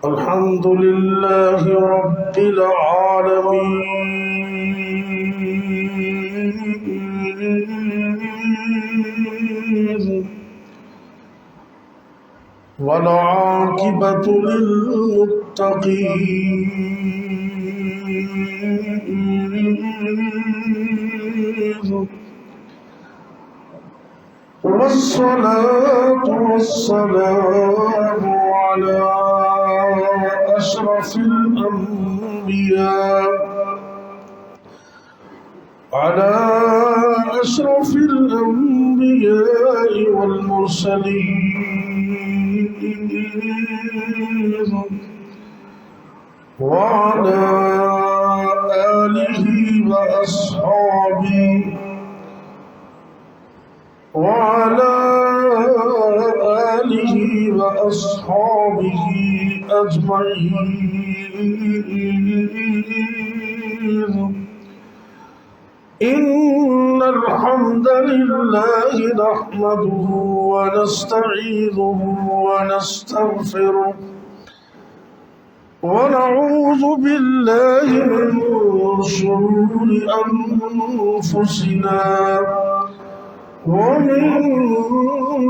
الحمد لله رب العالمين والعاقبة للمتقين والصلاة والسلام على أشرف الأنبياء والمرسلين وعلى آله وأصحابه أجمعين. إن الحمد لله نحمده ونستعينه ونستغفره ونعوذ بالله من شرور أنفسنا ومن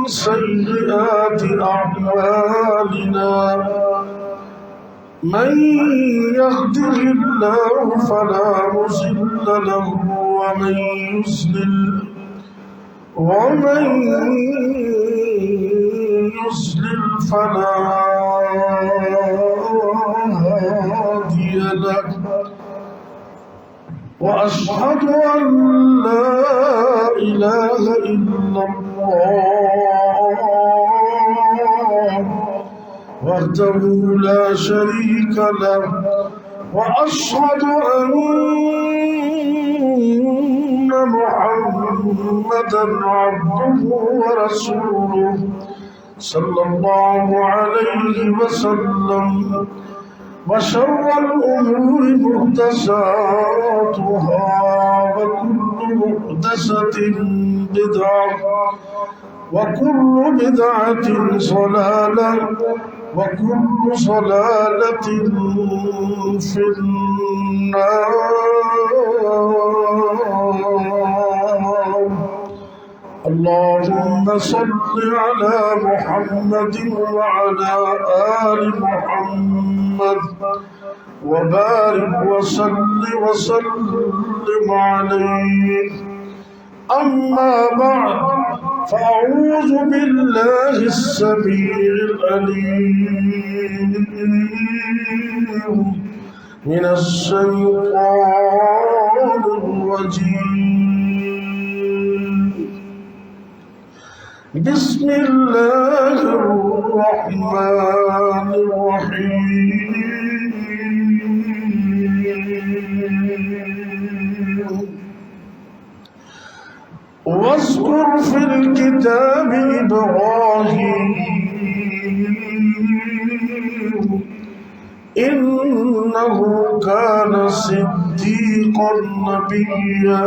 سيئات أعمالنا. من يهده الله فلا مضل له ومن يضلل فلا هادي له. وأشهد أن لا إله إلا الله وحده لا شريك له. وأشهد أن محمدا عبده ورسوله صلى الله عليه وسلم. وشر الأمور محدثاتها وكل محدثة بدعة وكل بدعة ضلالة وكل ضلالة في النار. اللهم صل على محمد وعلى آل محمد وبارك وسلم عليه. أما بعد فأعوذ بالله السميع العليم من الشيطان الرجيم. بسم الله الرحمن الرحيم. واذكر في الكتاب إبراهيم إنه كان صديقا نبيا.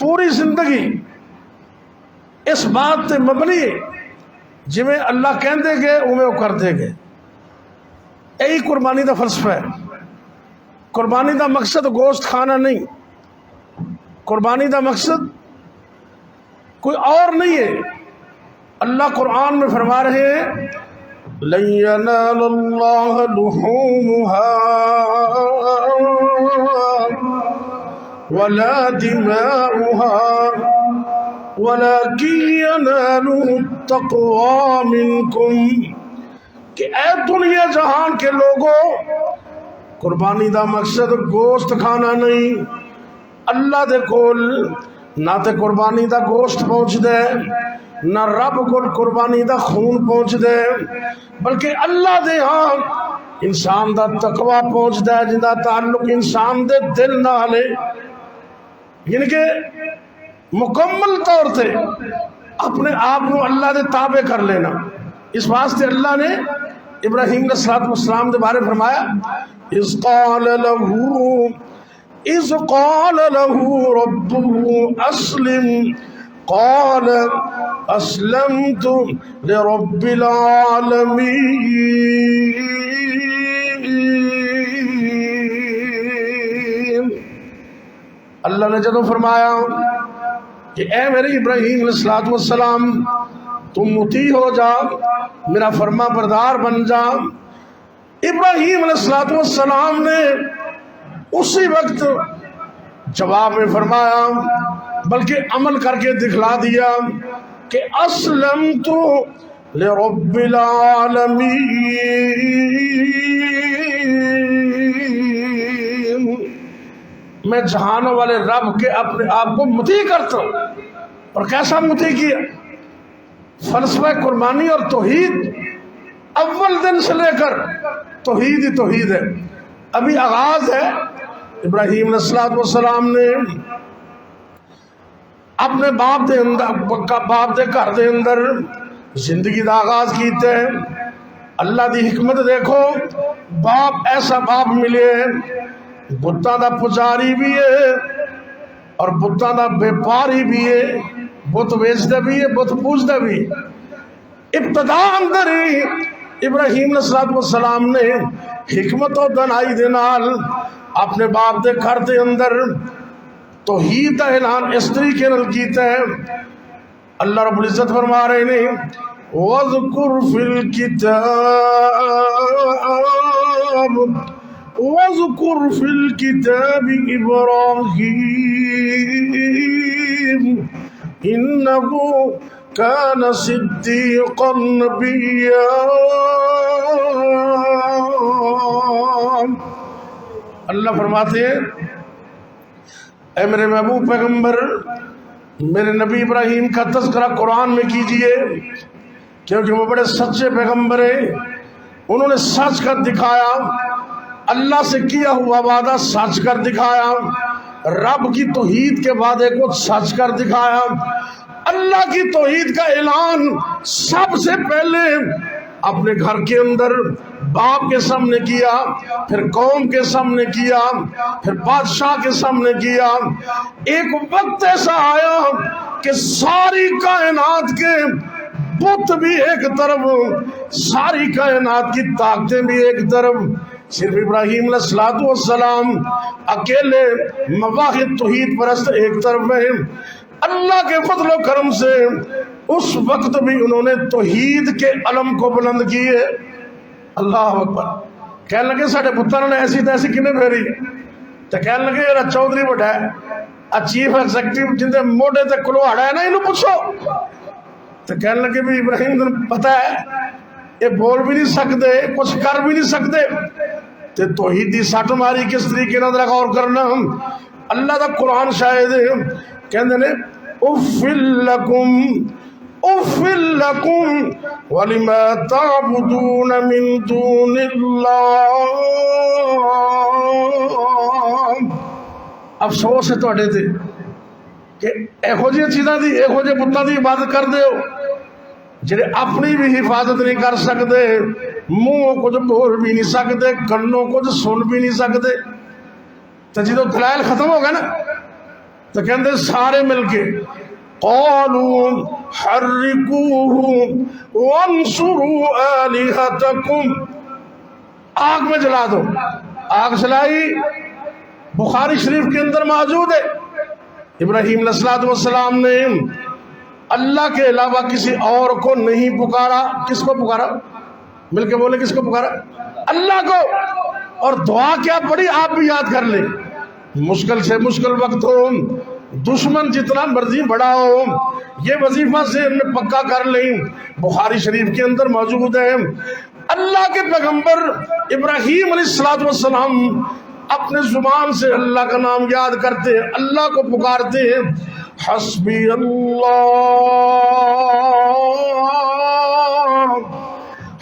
پوری زندگی اس بات تے مبنی ہے جی میں اللہ کہندے گے اوے وہ کردے گے. یہی قربانی دا فلسفہ ہے. قربانی دا مقصد گوشت کھانا نہیں، قربانی دا مقصد کوئی اور نہیں ہے. اللہ قرآن میں فرما رہے ہیں لن ينال اللہ لحومها ولا دماؤها ولكن يناله التقوى منكم. کہ اے دنیا جہان کے لوگوں، قربانی دا مقصد گوشت کھانا نہیں. اللہ دے کول نہ تے قربانی دا گوشت پہنچ دے، نہ رب کول قربانی دا خون پہنچ دے، بلکہ اللہ دے ہاں انسان دا تقوی پہنچ دے جن دا تعلق انسان دے دل نال ہے. یعنی کہ مکمل طور سے اپنے آپ کو اللہ دے تابع کر لینا. اس واسطے اللہ نے ابراہیم علیہ السلام دے بارے فرمایا اذ قال له ربه اسلم قال اسلمت لرب العالمین. اللہ نے جب فرمایا کہ اے میرے ابراہیم علیہ السلام تم مطیع ہو جا، میرا فرما بردار بن جا. ابراہیم علیہ السلام نے اسی وقت جواب میں فرمایا بلکہ عمل کر کے دکھلا دیا کہ اسلمت لرب العالمین، میں جہانوں والے رب کے اپنے آپ کو مطیع کرتا ہوں. اور کیسا مطیع کیا؟ فلسفہ قربانی اور توحید اول دن سے لے کر توحید ہی توحید ہے. ابھی آغاز ہے. ابراہیم علیہ السلام نے اپنے باپ دے گھر دے اندر زندگی دا آغاز کیتے ہیں. اللہ دی حکمت دیکھو، باپ ایسا باپ ملے بتاں دا پجاری بھی ہے اور بتاں دا بیپاری بھی ہے، بت ویچدا بھی ہے، بت پوجدا بھی. ابتدا اندر ہی ابراہیم علیہ السلام نے حکمت و دانائی دے نال اپنے باپ دے گھر دے اندر توحید کا اعلان اس طریقے نال کیتا ہے. اللہ رب العزت فرما رہے ہیں وَاذْكُرْ فِي الْكِتَابِ إِبْرَاهِيمَ إِنَّهُ كَانَ صِدِّيقًا نَبِيًّا. اللہ فرماتے ہیں اے میرے محبوب پیغمبر، میرے نبی ابراہیم کا تذکرہ قرآن میں کیجئے، کیونکہ وہ بڑے سچے پیغمبر ہیں. انہوں نے سچ کر دکھایا، اللہ سے کیا ہوا وعدہ سچ کر دکھایا، رب کی توحید کے وعدے کو سچ کر دکھایا. اللہ کی توحید کا اعلان سب سے پہلے اپنے گھر کے اندر باپ کے سامنے کیا، پھر قوم کے سامنے کیا، پھر بادشاہ کے سامنے کیا. ایک وقت ایسا آیا کہ ساری کائنات کے بت بھی ایک طرف، ساری کائنات کی طاقتیں بھی ایک طرف، صرف ابراہیم علیہ السلام اکیلے مواحد توحید پرست ایک طرف میں. اللہ کے فضل و کرم سے اس وقت بھی انہوں نے توحید کے علم کو بلند کیے. اللہ اکبر. کہنے لگے ساڑھے پتر نے ایسی تیسی کنے پھیری، تو کہنے لگے یہ چودھری بڑھا ہے، چیف ایگزیکٹو جن دے موڑے تے کلوہاڑا ہے نا، انہوں پوچھو. تو کہنے لگے بھی ابراہیم تمہیں پتہ ہے یہ بول بھی نہیں سکتے، کچھ کر بھی نہیں سکتے، تو توحیدی سٹ ماری کس طریقے نہ غور کرنا. اللہ دا قرآن شاہد کہندے نے اُفِّل لَكُمْ وَلِمَا تَعْبُدُونَ مِن دُونِ اللَّهِ. افسوس ہے تواڈے تے کہ ایہو جی چیزاں دی، ایہو جے بتاں دی عبادت کر دے ہو جڑے اپنی بھی حفاظت نہیں کر سکتے، منہ کچھ بول بھی نہیں سکتے، کنوں کچھ سن بھی نہیں سکتے. تو جدو دلائل ختم ہو گئے نا، تو کہندے سارے مل کے قالوا حرقوه وانصروا آلهتكم، آگ میں جلا دو. آگ جلائی، بخاری شریف کے اندر موجود ہے. ابراہیم علیہ السلام نے اللہ کے علاوہ کسی اور کو نہیں پکارا. کس کو پکارا؟ مل کے بولے کس کو پکارا؟ اللہ کو. اور دعا کیا پڑی آپ بھی یاد کر لیں. مشکل سے مشکل وقت ہو، دشمن جتنا مرضی بڑا ہو، یہ وظیفہ سے پکا کر لیں. بخاری شریف کے اندر موجود ہے اللہ کے پیغمبر ابراہیم علیہ السلام اپنے زبان سے اللہ کا نام یاد کرتے ہیں، اللہ کو پکارتے ہیں. حسبی اللہ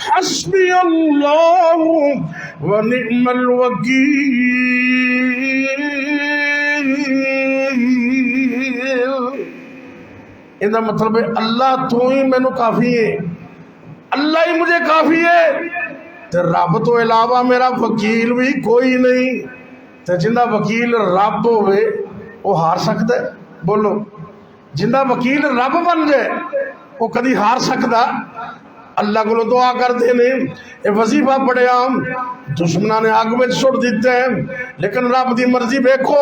حسبی اللہ ونعم الوکیل. ان کا مطلب ہے اللہ تو ہی مینوں کافی ہے، اللہ ہی مجھے کافی ہے، تے رب تو علاوہ میرا وکیل بھی کوئی نہیں. تے جندہ وکیل رب ہوئے وہ ہار سکتا ہے؟ بولو، جندہ وکیل رب بن جائے وہ کدی ہار سکتا؟ اللہ کو دعا کر دینے اے وظیفہ پڑے ہم دشمنہ نے آگ میں چھوڑ دیتے ہیں، لیکن رب دی مرضی دیکھو.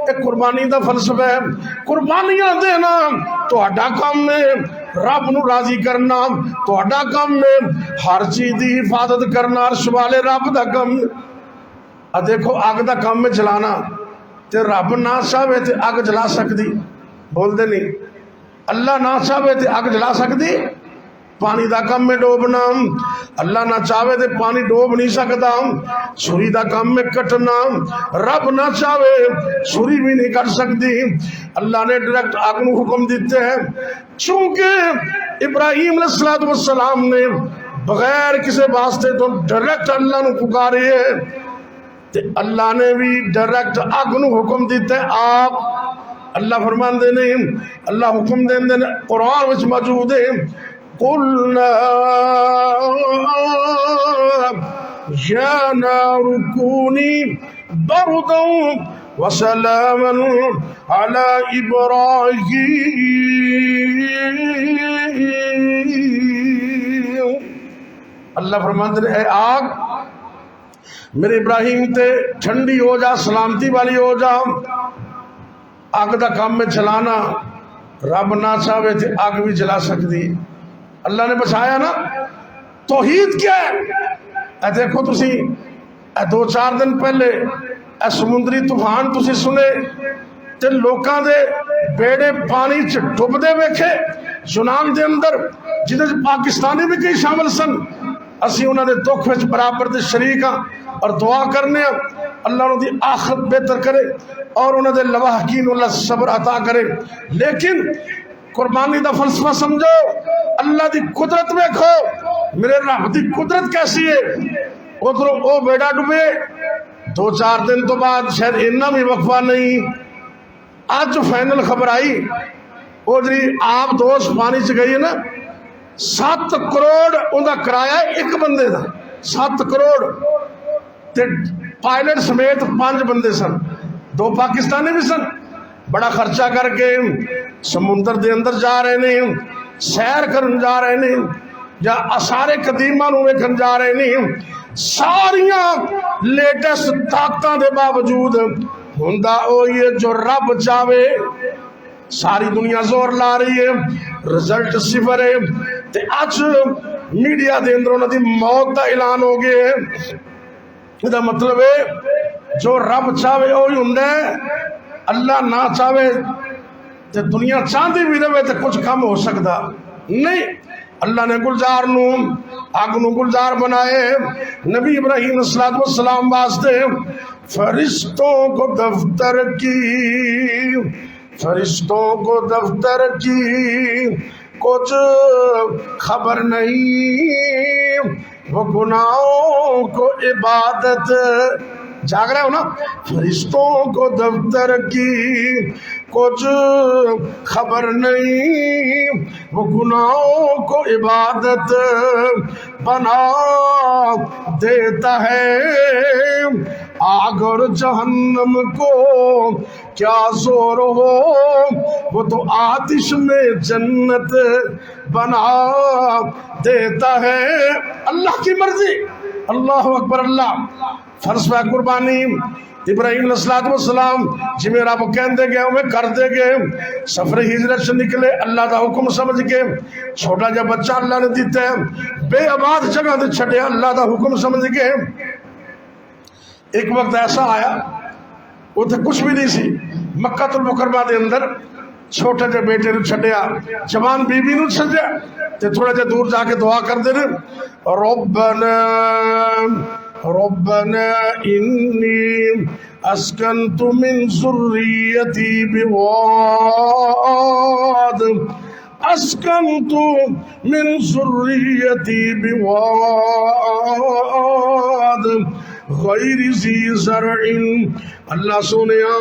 ایک قربانی دا فلسفہ ہے، قربانیاں دینا تو اڈا کام میں، رب نو راضی کرنا تو اڈا کام میں، ہر چیز دی حفاظت کرنا عرش والے رب دا کام. دیکھو آگ دا کام میں جلانا تے رب نہ چاہے تے آگ جلا سکتی؟ بول دے نہیں. اللہ نہ چاہے تے آگ جلا سکتی؟ پانی دا کم میں ڈوبنا اللہ نہ چاہے تے پانی ڈوب نہیں سکتا. چھری دا کم میں کٹنا رب نہ چاہے چھری بھی نہیں کٹ سکتی. اللہ نے ڈائریکٹ آگ نو حکم دیتے ہیں. چونکہ ابراہیم علیہ السلام نے بغیر کسی واسطے تو ڈائریکٹ اللہ نو پکارے ہے، تے اللہ نے بھی ڈائریکٹ آگ نو حکم دیتا ہے. آپ اللہ فرمان دے نہیں، اللہ حکم دے قرآن وچ موجود ہے. قُلْنَا يَا نَارُ كُونِي بَرْدًا وَسَلَامًا عَلَى إِبْرَاهِيمَ. اللہ فرماتے ہیں اے آگ میرے ابراہیم تے ٹھنڈی ہو جا، سلامتی والی ہو جا. آگ دا کام میں جلانا رب نہ چاہے تے آگ بھی جلا سکتی. اللہ نے بچایا نا. توحید کیا ہے؟ اے دیکھو تسی اے 2-4 دن پہلے اے سمندری طوفان تسی سنے تے لوکاں دے بیڑے پانی چ ڈبدے ویکھے یونان دے اندر، جدے پاکستانی بھی کئی شامل سن. اسی انہاں دے دکھ وچ برابر دے شریک ہاں اور دعا کرنے اللہ انہوں دی آخرت بہتر کرے اور انہوں دے لواحقین اللہ صبر عطا کرے. لیکن قربانی دا فلسفہ سمجھو، اللہ دی قدرت دیکھو، میرے رب دی قدرت کیسی ہے. ادھر او بیڑا ڈوبے 2-4 دن تو بعد شاید اتنا بھی وقفہ نہیں. آج جو فائنل خبر آئی ادھر آپ دوست پانی چ گئی ہے نا، 7 کروڑ ان کا کرایہ ایک بندے دا. 7 کروڑ تے پائلٹ سمیت 5 بندے سن، 2 پاکستانی بھی سن. بڑا خرچہ کر کے سمندر دے اندر جا رہے نے، سیر کرن جا رہے نے، یا آثار قدیمہ نو ویکھن جا رہے نے. ساریاں لیٹسٹ طاقتاں دے باوجود ہوندا او یہ جو رب چاہے. ساری دنیا زور لا رہی ہے، رزلٹ 0 ہے. تے اج میڈیا دے اندر انہاں دی موت دا اعلان ہو گیا ہے. اس دا مطلب ہے جو رب چاہے وہی ہوندا ہے، اللہ نہ چاہے تے دنیا چاہتی بھی رہے تے کچھ کم ہو سکتا نہیں. اللہ نے گلزار نو آگ نو گلزار بنائے. نبی ابراہیم علیہ السلام واسطے فرشتوں کو دفتر کی، فرشتوں کو دفتر کی کچھ خبر نہیں، وہ گناہوں کو عبادت. جاگ رہے ہو نا؟ فرشتوں کو دفتر کی کچھ خبر نہیں، وہ گناہوں کو عبادت بنا دیتا ہے. آگ اور جہنم کو کیا زور ہو، وہ تو آتش میں جنت بنا دیتا ہے، اللہ کی مرضی۔ اللہ اکبر اللہ۔ فرض پہ قربانی ابراہیم علیہ السلام جی میرا رب کہندے گئے وہ کر دے گئے، سفر ہجرت سے نکلے اللہ دا حکم سمجھ کے، چھوٹا جا بچہ اللہ نے دیتا ہے، بے آباد جگہ دے چھٹے اللہ دا حکم سمجھ کے۔ ایک وقت ایسا آیا وہ تو کچھ بھی نہیں سی، مکہ المکرمہ دے اندر چھوٹے جے بیٹے نو چھڈیا، جوان بی بی نو چھڈیا تے تھوڑا جے دور جا کے دعا کر دے ربنا انی اسکنت من ذریتی بواد اسکنت من ذریتی بواد غیر ذی زرع۔ اللہ سونیا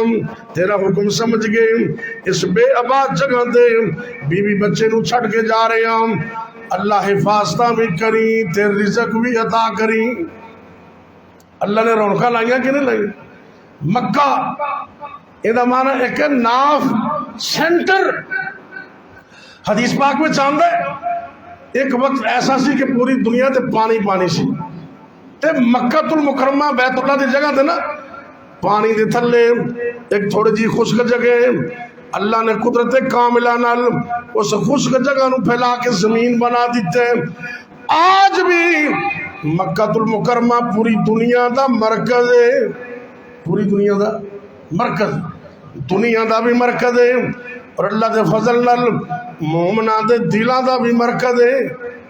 تیرا حکم سمجھ گئے، اس بے آباد جگہ دے بیوی بچے نو چھڑ کے جا رہے ہیں، اللہ حفاظتہ بھی کری تے رزق بھی عطا کری۔ اللہ نے رونقاں لائیاں کہ نہیں لائی؟ مکہ یہ معنی ایک ناف سینٹر حدیث پاک میں چاند ہے۔ ایک وقت ایسا سی کہ پوری دنیا تے پانی پانی سی تے مکہ المکرمہ بیت اللہ دی جگہ تے نا پانی دے تھلے ایک تھوڑی جی خشک جگہ، اللہ نے قدرت کاملہ نال اس خشک جگہ نو پھیلا کے زمین بنا دیتے۔ آج بھی مکہ المکرمہ پوری دنیا دا مرکز ہے، پوری دنیا دا مرکز، دنیا دا بھی مرکز ہے، اور اللہ دے فضل نال مومنہ دے دلہ دا بھی مرکز ہے۔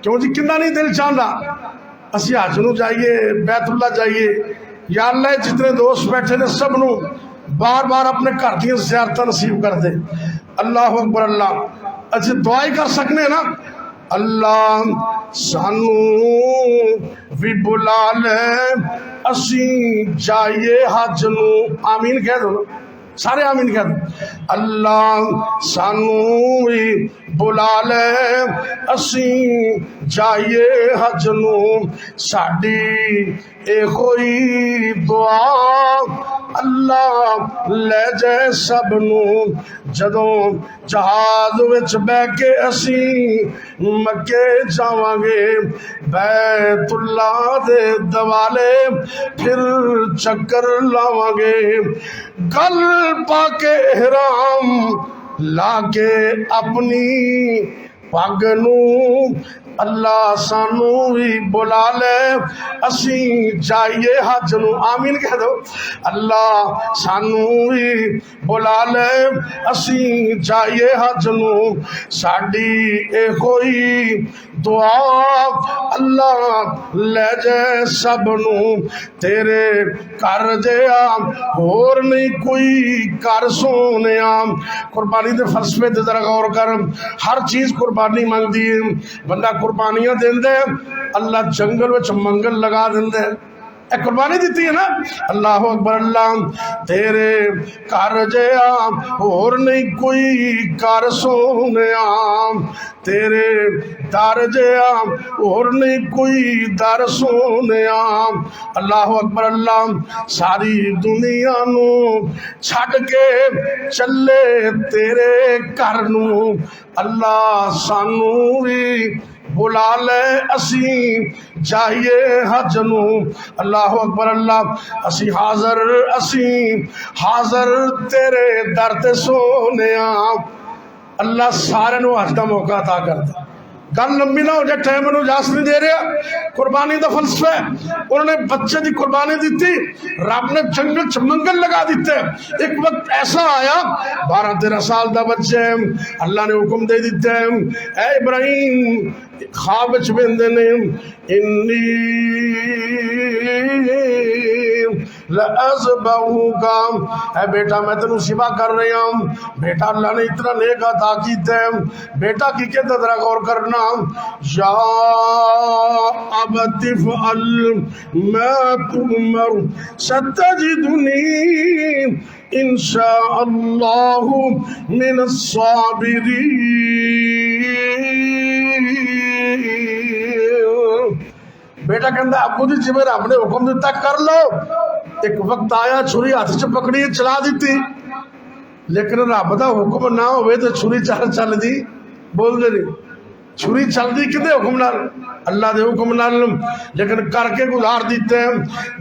کیوں جی کنا نہیں دل چاہتا اسی حج نو جائیے، بیت اللہ جائیے، یا اللہ جتنے دوست بیٹھے نے سب نو بار بار اپنے گھر دی زیارتاں نصیب کر دے۔ اللہ اکبر اللہ۔ اچھا دعائی کر سکنے نا، اللہ سانو بھی بلا لے اسی جائیے حج نو، آمین کہہ دو، سارے آمین کہہ دو۔ اللہ سانو بھی بلا لے اسی جائیے حج نو، ساڈی اے کوئی دعا اللہ لے جائے سب نو، جدوں جہاز وچ بہ کے اسی مکے جاواں گے، بیت اللہ دے دوالے پھر چکر لاواں گے، گل پا کے احرام لا کے اپنی پگ نو، اللہ سانو بھی بلا لے اسی جائیے حج نو، آمین کہہ دو۔ اللہ سانو بھی بلا لے اسی جائیے حج نو، ساڈی اے کوئی دعا اللہ لے جائے سب نو، تیرے کر جیا اور نہیں کوئی کر سونیا۔ قربانی دے فلسفے تے ذرا غور کر، ہر چیز قربانی مانگدی ہے، بندہ قربانیاں دیندے اللہ جنگل وچ منگل لگا دیندے، اے قربانی دیتی ہے نا۔ اللہ اکبر اللہ۔ تیرے کر جیا اور نہیں کوئی کر سونیا، تیرے در جیا اور نہیں کوئی در سونیا۔ اللہ اکبر اللہ۔ ساری دنیا نو چھڑ کے چلے تیرے گھر نو، اللہ سانو بھی بلا لے اسی جائیے حج نو۔ اللہ اکبر اللہ۔ اسی حاضر تیرے در تے سونیا۔ اللہ سارے نو حج دا موقع عطا کرتا۔ گل لمبی نہ ہو جائے، ٹائم نو اجازت نہیں دے رہا۔ قربانی دا فلسفہ ہے، انہوں نے بچے دی قربانی دیتی، رب نے جنگل چ منگل لگا دیتے۔ ایک وقت ایسا آیا 12-13 سال دا بچے، اللہ نے حکم دے دیتے، اے ابراہیم خواب وچ ویندے نے، انی لَأَذْبَحُكَ، اے بیٹا میں تینوں ذبح کر رہا ہوں۔ بیٹا اللہ نے اتنا نیک عطا کیتا ہے، بیٹا کی کہتا ذرا غور کرنا، یا ابت افعل ما تؤمر ستجدنی ان شاء اللہ من الصابرین۔ بیٹا کہندا ابو جی جی میرا رب نے حکم دیتا کر لو۔ ایک وقت آیا چھری ہاتھ چ پکڑی چلا دیتی، لیکن رب دا حکم نہ ہوئے تو چھری چل دی بول دے نہیں چھری چل دی کدے حکم نال اللہ دے حکم نال لیکن کر کے گزار دیتے ہیں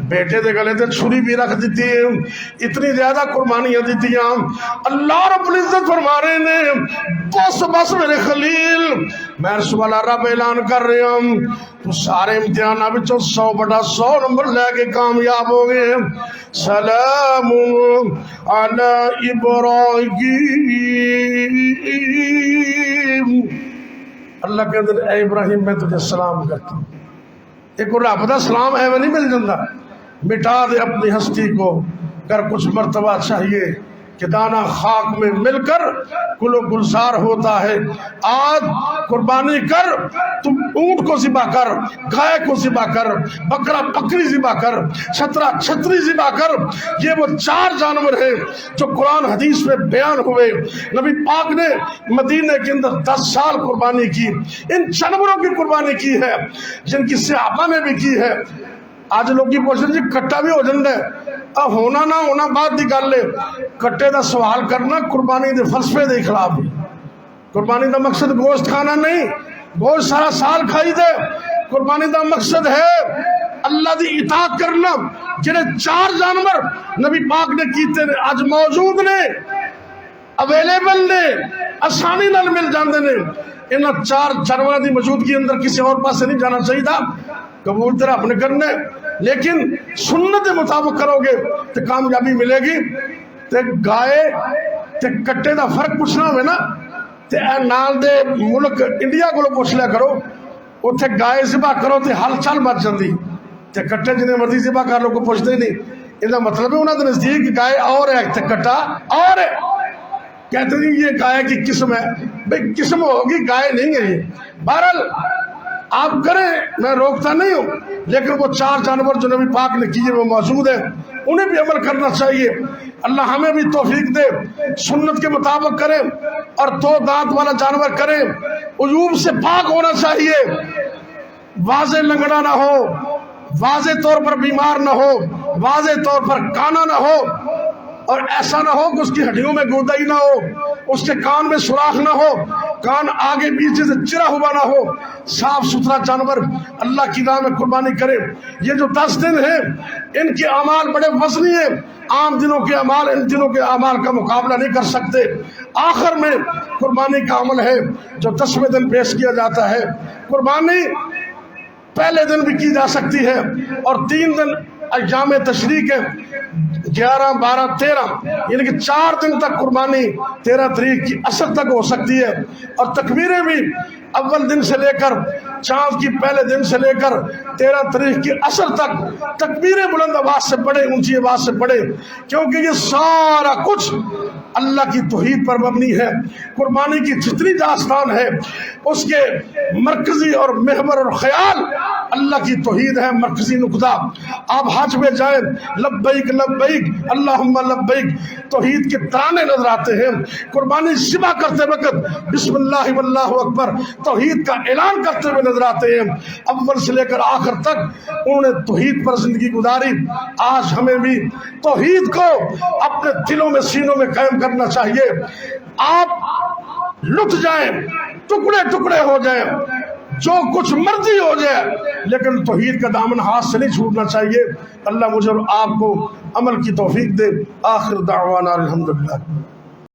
بیٹے دے گلے تے چھری بھی رکھ دیتی ہیں اتنی زیادہ قربانیاں دیتی ہیں اللہ رب العزت فرما رہے ہیں بس میرے خلیل میں رسول اللہ رب اعلان کر رہے ہوں تو سارے امتحانہ بچوں 100/100 نمبر لے کے کامیاب ہو گئے سلام علی ابراہیم اللہ کے اندر اے ابراہیم میں تجھے سلام کرتا ہوں ایک رب دا سلام ہے وہ نہیں مل جاتا مٹا دے اپنی ہستی کو کر کچھ مرتبہ چاہیے کہ دانہ خاک میں مل کر گل و گلزار ہوتا ہے آج قربانی کر تم اونٹ کو ذبح کر گائے کو ذبح کر بکرا بکری ذبح کر چھترا چھتری ذبح کر یہ وہ 4 جانور ہیں جو قرآن حدیث میں بیان ہوئے نبی پاک نے مدینے کے اندر 10 سال قربانی کی ان جانوروں کی قربانی کی ہے جن کی صحابہ نے بھی کی ہے آج لوگ کی پوچھتے جی کٹا بھی ہو جاتا ہے ہونا نہ ہونا بات دی گل ہے کٹے دا سوال کرنا قربانی دے فلسفے دے خلاف ہے قربانی دا مقصد گوشت کھانا نہیں گوشت سارا سال کھائی دے قربانی دا مقصد ہے اللہ دی اطاعت کرنا جنہیں 4 جانور نبی پاک نے کیتے نے آج موجود نے اویلیبل نے آسانی نال مل جاندے نے انہاں 4 جانوراں دی موجودگی اندر کسی اور پاسے نہیں جانا چاہیے تھا قبول تیرا اپنے کرنے لیکن سنت مطابق کرو گے تو کامیابی ملے گی تے گائے تے کٹے دا فرق پوچھنا ہوئے نا تے اے نال دے ملک انڈیا کو پوچھ لیا کرو اتھے گائے ذبح کرو تے حل چال بچ جاندی تے کٹے جنہیں مرضی ذبح کر لو کو پوچھتے ہی نہیں انہاں مطلب ہے انہاں دے نزدیک گائے اور ہے تے کٹا اور ہے کہتے ہیں یہ گائے کی قسم ہے بھئی قسم ہوگی گائے نہیں ہے یہ بہرحال آپ کریں میں روکتا نہیں ہوں لیکن وہ 4 جانور جو نبی پاک نے کیے وہ موجود ہیں انہیں بھی عمل کرنا چاہیے اللہ ہمیں بھی توفیق دے سنت کے مطابق کریں اور 2 دانت والا جانور کریں عیوب سے پاک ہونا چاہیے واضح لنگڑا نہ ہو واضح طور پر بیمار نہ ہو واضح طور پر کانا نہ ہو اور ایسا نہ ہو کہ اس کی ہڈیوں میں گودائی نہ ہو اس کے کان میں سوراخ نہ ہو کان آگے پیچھے سے چرا ہوا نہ ہو صاف ستھرا جانور اللہ کی راہ میں قربانی کرے یہ جو 10 دن ہیں ان کے اعمال بڑے وزنی ہیں عام دنوں کے اعمال ان دنوں کے اعمال کا مقابلہ نہیں کر سکتے آخر میں قربانی کا عمل ہے جو 10ویں دن پیش کیا جاتا ہے قربانی پہلے دن بھی کی جا سکتی ہے اور 3 دن ایام تشریق ہے 11 12 13 یعنی کہ 4 دن تک قربانی 13 تاریخ کی عصر تک ہو سکتی ہے اور تکبیریں بھی اول دن سے لے کر چاند کی پہلے دن سے لے کر 13 تاریخ کی عصر تک تکبیریں بلند آواز سے پڑھے اونچی آواز سے پڑھے کیونکہ یہ سارا کچھ اللہ کی توحید پر مبنی ہے قربانی کی جتنی داستان ہے اس کے مرکزی اور محور اور خیال اللہ کی توحید ہے مرکزی نقطہ آپ حج میں جائیں لبیک لبیک اللہم لبیک توحید کے ترانے نظر آتے ہیں قربانی ذبح کرتے وقت بسم اللہ واللہ اکبر توحید کا اعلان کرتے ہوئے نظر آتے ہیں اول سے لے کر آخر تک انہوں نے توحید پر زندگی گزاری آج ہمیں بھی توحید کو اپنے دلوں میں سینوں میں قائم کرنا چاہیے آپ لٹ جائیں ٹکڑے ٹکڑے ہو جائیں جو کچھ مرضی ہو جائے لیکن توحید کا دامن ہاتھ سے نہیں چھوٹنا چاہیے اللہ مجھے اور آپ کو عمل کی توفیق دے آخر دعوانا الحمدللہ